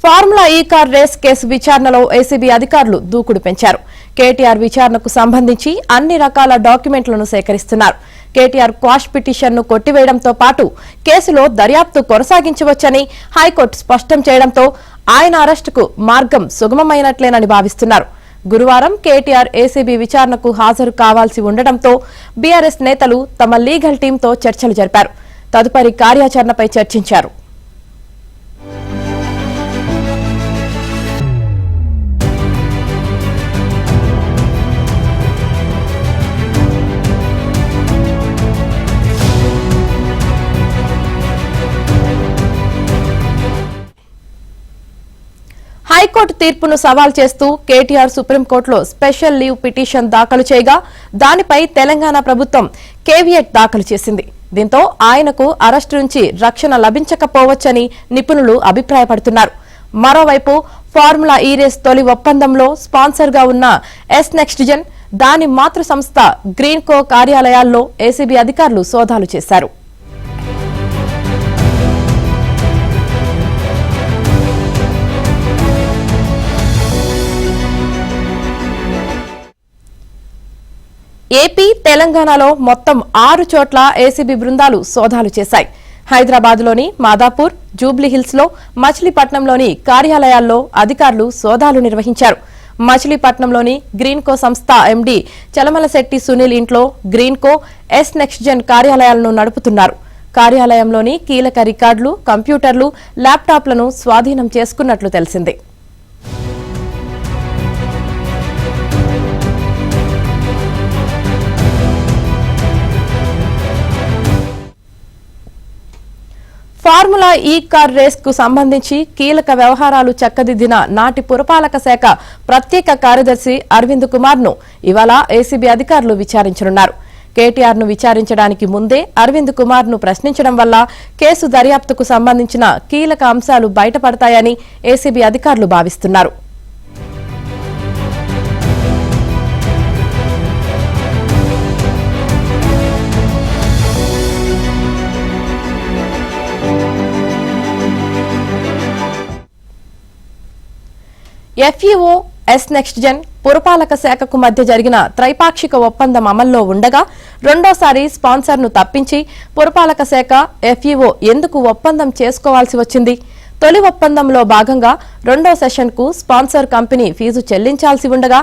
Formula ఈ car race case విచారణలో ACB అధికారులు దూకుడు పెంచారు. కేటీఆర్ విచారణకు సంబంధించి అన్ని రకాల డాక్యుమెంట్లను సేకరిస్తున్నారు. కేటీఆర్ క్వాష్ పిటిషన్ను కొట్టివేయడంతో పాటు కేసులో దర్యాప్తు కొనసాగించవచ్చని హైకోర్టు స్పష్టం చేయడంతో ఆయన అరెస్టుకు మార్గం సుగమమైనట్లేనని భావిస్తున్నారు. గురువారం కేటీఆర్ ఏసీబీ విచారణకు హాజరు కావాల్సి ఉండడంతో బీఆర్ఎస్ నేతలు తమ లీగల్ టీంతో చర్చలు జరిపారు. తదుపరి కార్యాచరణపై చర్చించారు. హైకోర్టు తీర్పును సవాల్ చేస్తూ కేటీఆర్ సుప్రీంకోర్టులో స్పెషల్ లీవ్ పిటిషన్ దాఖలు చేయగా దానిపై తెలంగాణ ప్రభుత్వం కేవియట్ దాఖలు చేసింది. దీంతో ఆయనకు అరెస్టు నుంచి రక్షణ లభించకపోవచ్చని నిపుణులు అభిప్రాయపడుతున్నారు. మరోవైపు ఫార్ములా ఈ రేస్ తొలి ఒప్పందంలో స్పాన్సర్ గా ఉన్న ఎస్ నెక్స్ట్ జెన్, దాని మాతృ సంస్థ గ్రీన్ కో కార్యాలయాల్లో ఏసీబీ అధికారులు సోదాలు చేశారు. ఏపీ, తెలంగాణలో మొత్తం 6 చోట్ల ఏసీబీ బృందాలు సోదాలు చేశాయి. హైదరాబాద్లోని మాదాపూర్, జూబ్లీహిల్స్ లో, మచిలీపట్నంలోని కార్యాలయాల్లో అధికారులు సోదాలు నిర్వహించారు. మచిలీపట్నంలోని గ్రీన్ కో సంస్థ ఎండీ చలమలశెట్టి సునీల్ ఇంట్లో గ్రీన్ కో, ఎస్ నెక్స్ట్ జెన్ కార్యాలయాలను నడుపుతున్నారు. కార్యాలయంలోని కీలక రికార్డులు, కంప్యూటర్లు, ల్యాప్టాప్లను స్వాధీనం చేసుకున్నట్లు తెలిసింది. ఫార్ములా ఈ కార్ రేస్ కు సంబంధించి కీలక వ్యవహారాలు చక్కదిద్దిన నాటి పురపాలక శాఖ ప్రత్యేక కార్యదర్శి అరవింద్ కుమార్ ను ఇవాళ ఏసీబీ అధికారులు విచారించనున్నారు. కేటీఆర్ ను విచారించడానికి ముందే అరవింద్ కుమార్ ను ప్రశ్నించడం వల్ల కేసు దర్యాప్తుకు సంబంధించిన కీలక అంశాలు బయటపడతాయని ఏసీబీ అధికారులు భావిస్తున్నారు. ఎఫ్ఈఓ, ఎస్ నెక్స్ట్ జెన్, పురపాలక శాఖకు మధ్య జరిగిన త్రైపాక్షిక ఒప్పందం అమల్లో ఉండగా రెండోసారి స్పాన్సర్ ను తప్పించి పురపాలక శాఖ, ఎఫ్ఈఓ ఎందుకు ఒప్పందం చేసుకోవాల్సి వచ్చింది? తొలి ఒప్పందంలో భాగంగా రెండో సెషన్ కు స్పాన్సర్ కంపెనీ ఫీజు చెల్లించాల్సి ఉండగా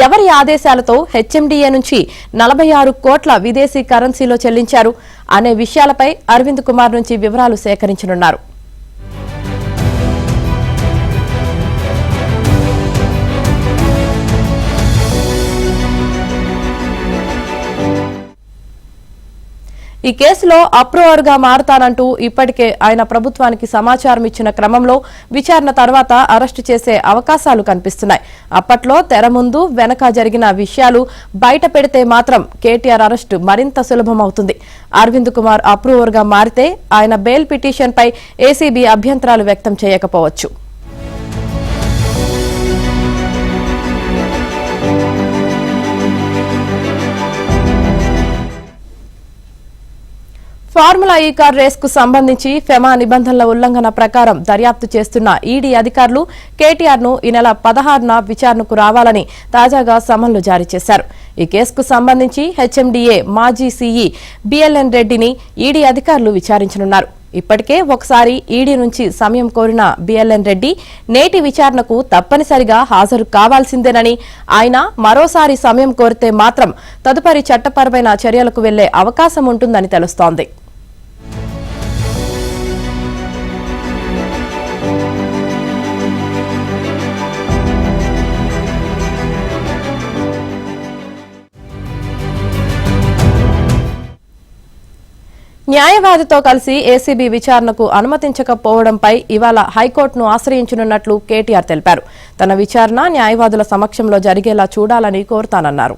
ఎవరి ఆదేశాలతో హెచ్ఎండీఏ నుంచి 46 కోట్ల విదేశీ కరెన్సీలో చెల్లించారు అనే విషయాలపై అరవింద్ కుమార్ నుంచి వివరాలు సేకరించనున్నారు. ఈ కేసులో అప్రూవర్ గా మారతానంటూ ఇప్పటికే ఆయన ప్రభుత్వానికి సమాచారం ఇచ్చిన క్రమంలో విచారణ తర్వాత అరెస్టు చేసే అవకాశాలు కనిపిస్తున్నాయి. అప్పట్లో తెర ముందు వెనక జరిగిన విషయాలు బయట పెడితే మాత్రం కేటీఆర్ అరెస్టు మరింత సులభమవుతుంది. అరవింద్ కుమార్ అప్రూవర్ గా మారితే ఆయన బెయిల్ పిటిషన్ పై ఏసీబీ అభ్యంతరాలు వ్యక్తం చేయకపోవచ్చు. ఫార్ములా ఈ కార్ రేస్ కు సంబంధించి ఫెమా నిబంధనల ఉల్లంఘన ప్రకారం దర్యాప్తు చేస్తున్న ఈడీ అధికారులు కేటీఆర్ ను ఈ నెల 16న విచారణకు రావాలని తాజాగా సమన్లు జారీ చేశారు. ఈ కేసుకు సంబంధించి హెచ్ఎండీఏ మాజీ సీఈ బిఎల్ఎన్ రెడ్డిని ఈడీ అధికారులు విచారించనున్నారు. ఇప్పటికే ఒకసారి ఈడీ నుంచి సమయం కోరిన బిఎల్ఎన్ రెడ్డి నేటి విచారణకు తప్పనిసరిగా హాజరు కావాల్సిందేనని, ఆయన మరోసారి సమయం కోరితే మాత్రం తదుపరి చట్టపరమైన చర్యలకు వెళ్లే అవకాశం ఉంటుందని తెలుస్తోంది. న్యాయవాదితో కలిసి ఏసీబీ విచారణకు అనుమతించకపోవడంపై ఇవాళ హైకోర్టును ఆశ్రయించనున్నట్లు కేటీఆర్ తెలిపారు. తన విచారణ న్యాయవాదుల సమక్షంలో జరిగేలా చూడాలని కోరుతానన్నారు.